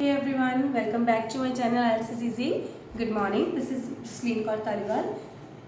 Hey everyone, welcome back to my channel IELTS is Easy. Good morning, this is Jasleen Kaur Taliwal.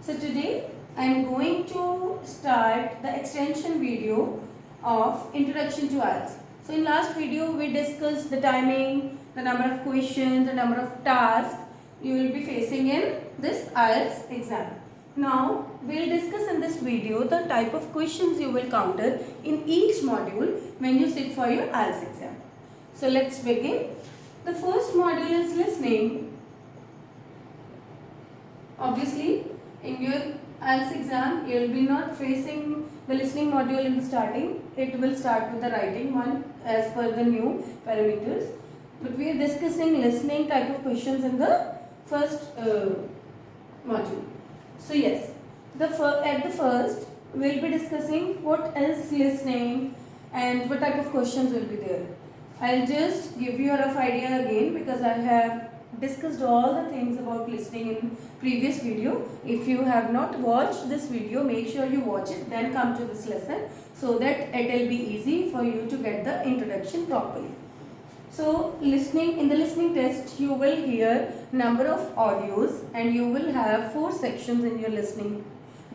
So today I am going to start the extension video of Introduction to IELTS. So in last video we discussed the timing, the number of questions, the number of tasks you will be facing in this IELTS exam. Now we will discuss in this video the type of questions you will counter in each module when you sit for your IELTS exam. So let's begin. The first module is listening. Obviously, in your IELTS exam, you will be not facing the listening module in the starting. It will start with the writing one as per the new parameters. But we are discussing listening type of questions in the first module. So yes, at the first, we will be discussing what is listening and what type of questions will be there. I'll just give you a rough idea again because I have discussed all the things about listening in previous video. If you have not watched this video, make sure you watch it, then come to this lesson so that it will be easy for you to get the introduction properly. So listening, in the listening test you will hear number of audios and you will have 4 sections in your listening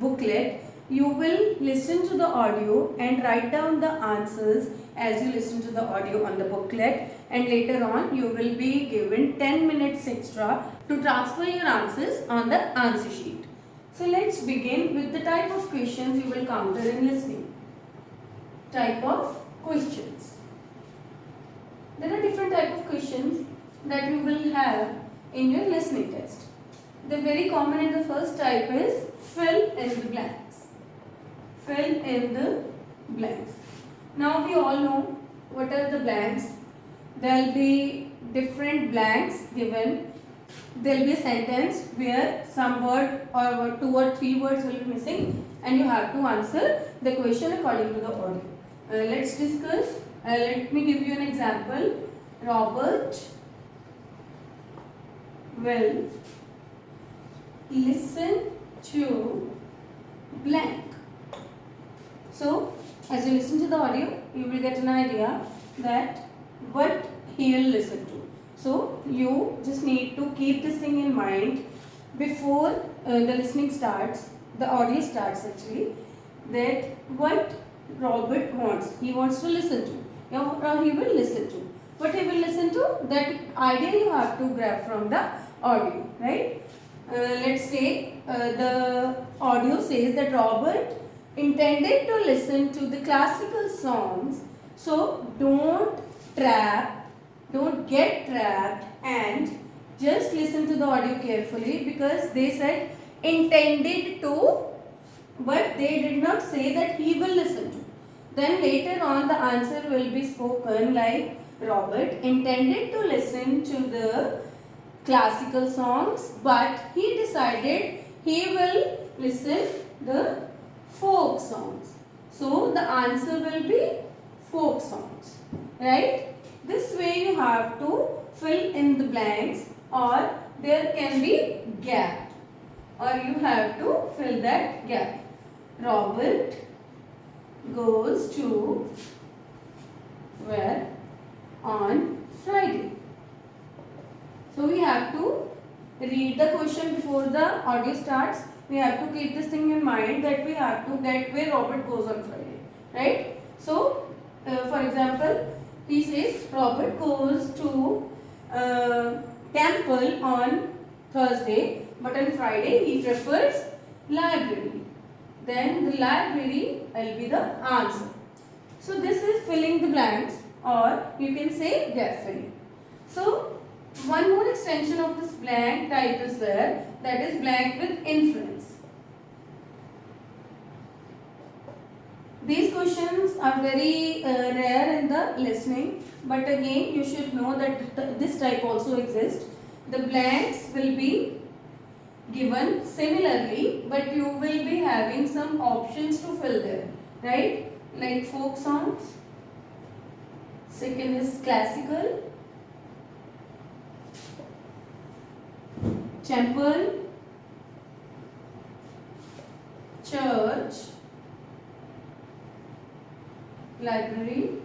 booklet. You will listen to the audio and write down the answers as you listen to the audio on the booklet, and later on you will be given 10 minutes extra to transfer your answers on the answer sheet. So let's begin with the type of questions you will counter in listening. Type of questions. There are different type of questions that you will have in your listening test. The very common and the first type is fill in the blanks. Fill in the blanks. Now we all know what are the blanks. There will be different blanks given. There will be a sentence where some word or 2 or 3 words will be missing and you have to answer the question according to the audio. Let's discuss. Let me give you an example. Robert will listen to blank. So, as you listen to the audio, you will get an idea that what he will listen to. So, you just need to keep this thing in mind before the listening starts, the audio starts actually, that what Robert wants, he wants to listen to, or he will listen to. What he will listen to, that idea you have to grab from the audio, right? Let's say the audio says that Robert intended to listen to the classical songs, so don't get trapped and just listen to the audio carefully, because they said intended to, but they did not say that he will listen to. Then later on the answer will be spoken like Robert intended to listen to the classical songs, but he decided he will listen the folk songs. So the answer will be folk songs, right? This way you have to fill in the blanks, or there can be gap, or you have to fill that gap. Robert goes to where on Friday. So we have to read the question before the audio starts. We have to keep this thing in mind that we have to get where Robert goes on Friday, right? So, for example, he says Robert goes to temple on Thursday, but on Friday he prefers library. Then the library will be the answer. So this is filling the blanks, or you can say gap filling. So one more extension of this blank type is there, that is blank with inference. These questions are very rare in the listening, but again you should know that this type also exists. The blanks will be given similarly, but you will be having some options to fill there, right? Like folk songs. Second is classical. Temple, church, library.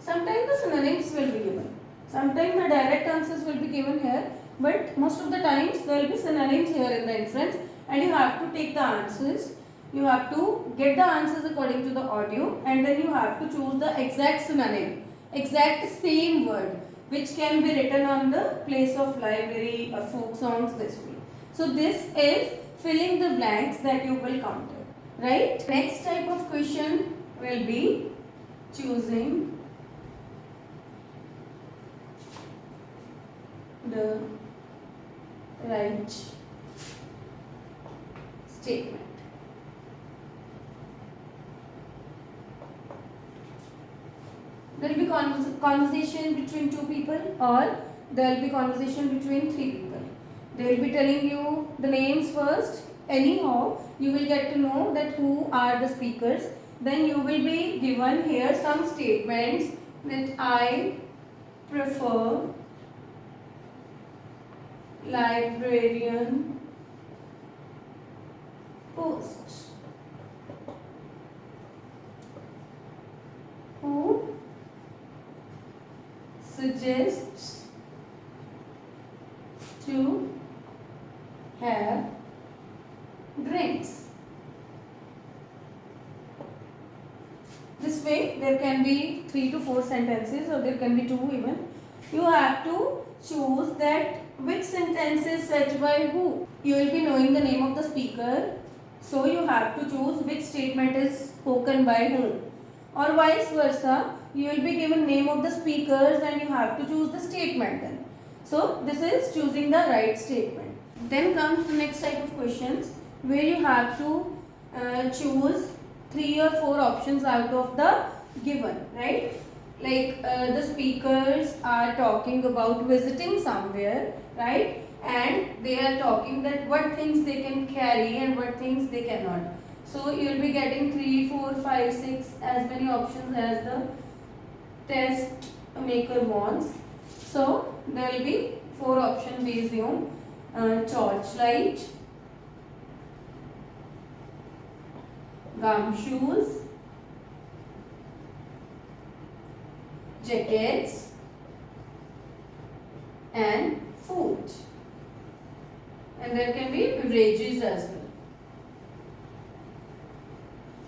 Sometimes the will be given. Sometimes the direct answers will be given here, but most of the times there will be synonyms here in the inference, and you have to take the answers. You have to get the answers according to the audio, and then you have to choose the exact synonym, exact same word, which can be written on the place of library or folk songs this way. So this is filling the blanks that you will counter, right? Next type of question will be choosing the right statement. There will be conversation between two people, or there will be conversation between three people. They will be telling you the names first. Anyhow, you will get to know that who are the speakers. Then you will be given here some statements that I prefer librarian post. Who suggests to have drinks. This way there can be 3 to 4 sentences, or there can be 2 even. You have to choose that which sentence is said by who. You will be knowing the name of the speaker, so you have to choose which statement is spoken by whom. Or vice versa, you will be given name of the speakers and you have to choose the statement then. So this is choosing the right statement. Then comes the next type of questions where you have to choose 3 or 4 options out of the given, right? Like the speakers are talking about visiting somewhere, right? And they are talking that what things they can carry and what things they cannot. So you will be getting 3, 4, 5, 6 as many options as the test maker wants. So there will be 4 options we assume. Torchlight, gumshoes, jackets, and food. And there can be beverages as well.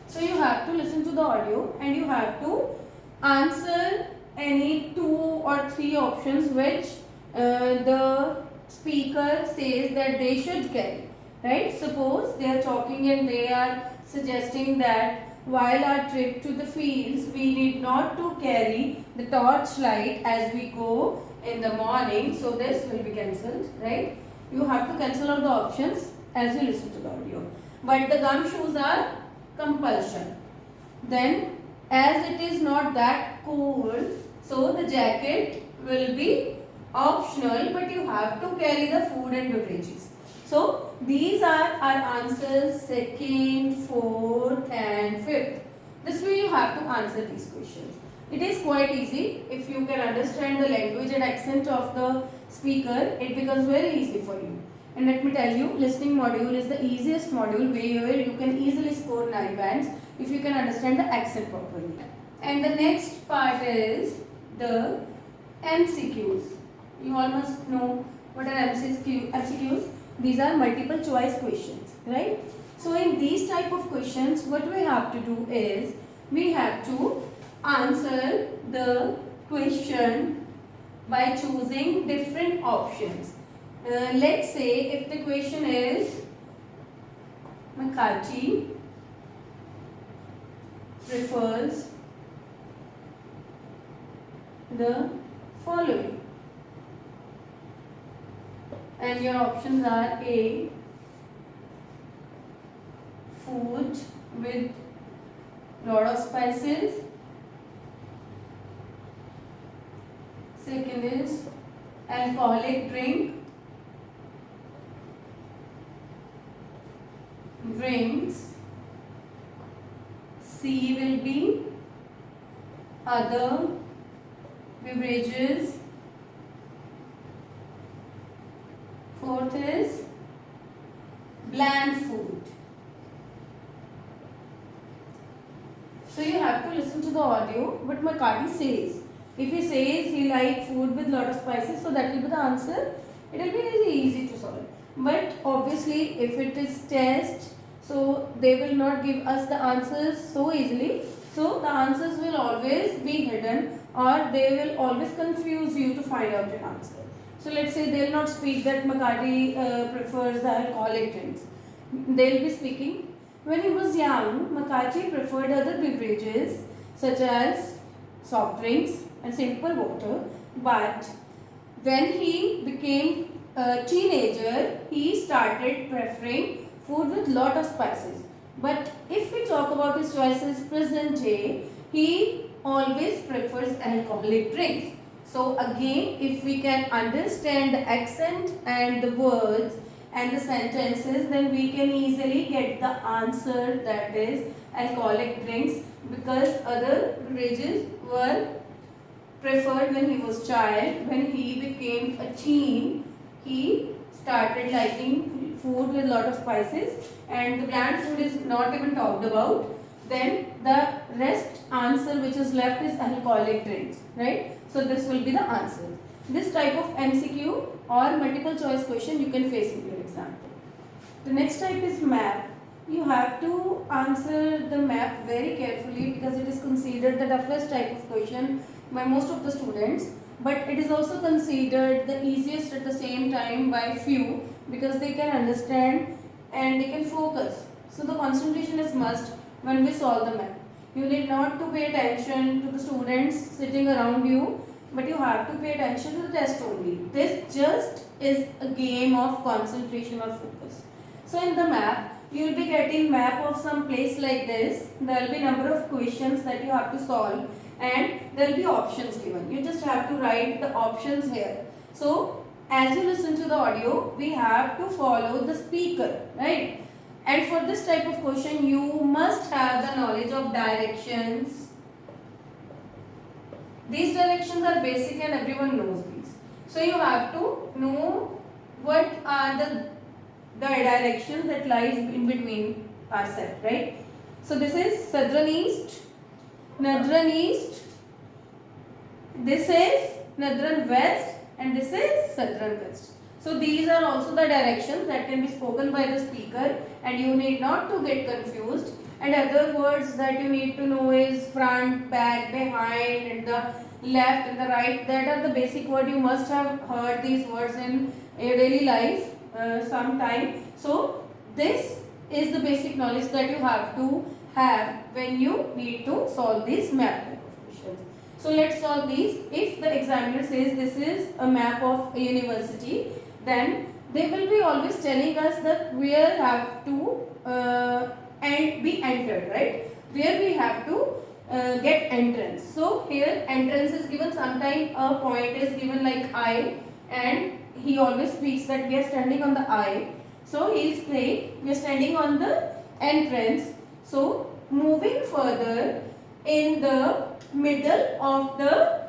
So you have to listen to the audio and you have to answer any 2 or 3 options which the speaker says that they should carry, right? Suppose they are talking and they are suggesting that while our trip to the fields we need not to carry the torchlight as we go in the morning, so this will be cancelled, right? You have to cancel out the options as you listen to the audio. But the gumshoes are compulsion. Then as it is not that cold, so the jacket will be optional, but you have to carry the food and beverages. So these are our answers 2nd, 4th and 5th. This way you have to answer these questions. It is quite easy. If you can understand the language and accent of the speaker, it becomes very easy for you. And let me tell you, listening module is the easiest module where you can easily score 9 bands if you can understand the accent properly. And the next part is the MCQs. You all must know what are MCQs. These are multiple choice questions, right? So in these type of questions, what we have to do is, we have to answer the question by choosing different options. Let's say if the question is, McCarthy prefers the following. And your options are A, food with lot of spices. Second is alcoholic drink. Drinks. C will be other beverages. Fourth is bland food. So you have to listen to the audio what McCarthy says. If he says he like food with lot of spices, so that will be the answer. It will be really easy to solve. But obviously, if it is test, so they will not give us the answers so easily. So the answers will always be hidden, or they will always confuse you to find out an answer. So let's say they will not speak that McCarthy prefers the alcoholic drinks. They will be speaking, when he was young, McCarthy preferred other beverages such as soft drinks and simple water, but when he became a teenager, he started preferring food with lot of spices. But if we talk about his choices present day, he always prefers alcoholic drinks. So again, if we can understand the accent and the words and the sentences, then we can easily get the answer, that is alcoholic drinks, because other beverages were preferred when he was child. When he became a teen, he started liking food with lot of spices, and the bland food is not even talked about. Then the rest answer which is left is alcoholic drinks, right? So this will be the answer. This type of MCQ or multiple choice question you can face in your exam. The next type is map. You have to answer the map very carefully, because it is considered the toughest type of question by most of the students, but it is also considered the easiest at the same time by few, because they can understand and they can focus. So the concentration is must when we solve the map. You need not to pay attention to the students sitting around you, but you have to pay attention to the test only. This just is a game of concentration or focus. So in the map, you will be getting map of some place like this. There will be number of questions that you have to solve, and there will be options given. You just have to write the options here. So as you listen to the audio, we have to follow the speaker, right? And for this type of question, you must have the knowledge of directions. These directions are basic and everyone knows these. So you have to know what are the directions that lies in between our set, right? So this is southern east, northern east, this is northern west, and this is southern west. So these are also the directions that can be spoken by the speaker, and you need not to get confused. And other words that you need to know is front, back, behind, and the left and the right. That are the basic word. You must have heard these words in your daily life sometime. So this is the basic knowledge that you have to have when you need to solve these map type of questions. So let's solve these. If the examiner says this is a map of a university, then they will be always telling us that where have to and be entered, right? Where we have to get entrance. So here entrance is given, sometime a point is given like I, and he always speaks that we are standing on the I. So he is saying we are standing on the entrance. So moving further, in the middle of the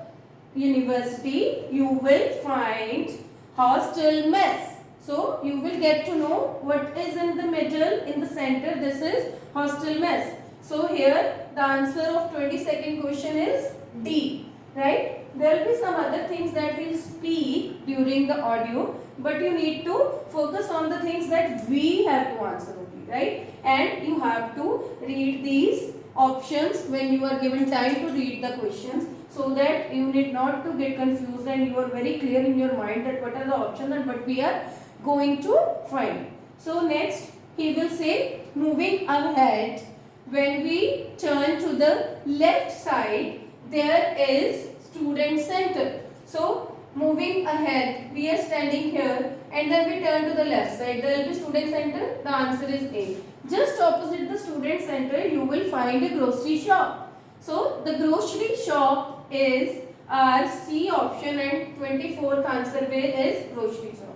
university, you will find hostel mess. So you will get to know what is in the middle, in the center. This is hostel mess. So here the answer of 22nd question is D, right? There will be some other things that will speak during the audio, but you need to focus on the things that we have to answer only, right? And you have to read these options when you are given time to read the questions, so that you need not to get confused and you are very clear in your mind that what are the options and what we are going to find. So next he will say moving ahead. When we turn to the left side, there is student center. So moving ahead, we are standing here, and then we turn to the left side. There will be student center. The answer is A. Just opposite the student center, you will find a grocery shop. So the grocery shop is our C option, and 24th answer is grocery shop.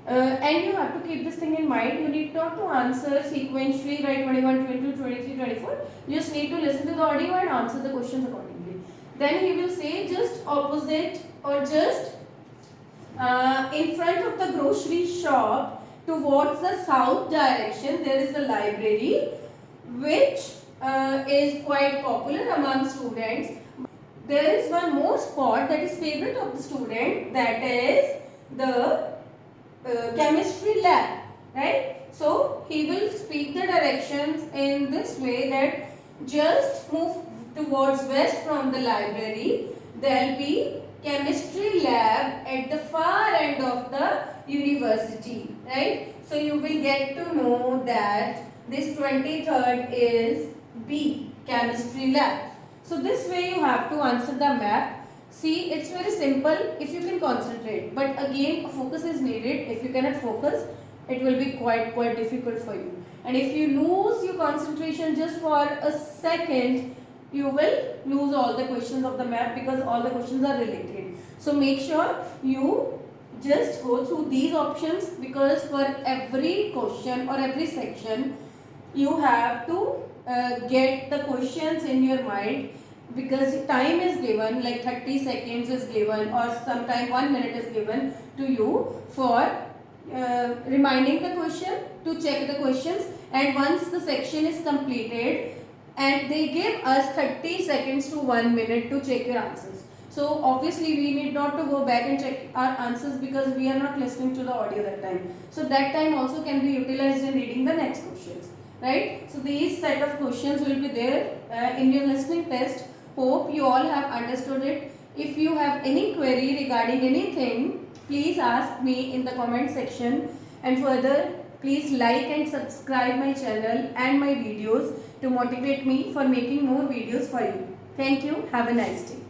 And you have to keep this thing in mind. You need not to answer sequentially, right? 21, 22, 23, 24. You just need to listen to the audio and answer the questions accordingly. Then he will say just opposite or just in front of the grocery shop towards the south direction, there is a library which is quite popular among students. there is one more spot that is favorite of the student, that is the chemistry lab, right? So he will speak the directions in this way, that just move towards west from the library. There will be chemistry lab at the far end of the university, right? So you will get to know that this 23rd is B, chemistry lab. So this way you have to answer the map. See, it's very simple if you can concentrate, but again focus is needed. If you cannot focus, it will be quite difficult for you. And if you lose your concentration just for a second, you will lose all the questions of the map, because all the questions are related. So make sure you just go through these options, because for every question or every section you have to get the questions in your mind, because time is given, like 30 seconds is given, or sometime 1 minute is given to you for reminding the question, to check the questions. And once the section is completed, and they give us 30 seconds to 1 minute to check your answers. So obviously we need not to go back and check our answers, because we are not listening to the audio that time. So that time also can be utilized in reading the next questions, right? So these set of questions will be there in your listening test. Hope you all have understood it. If you have any query regarding anything, please ask me in the comment section. And further, please like and subscribe my channel and my videos to motivate me for making more videos for you. Thank you. Have a nice day.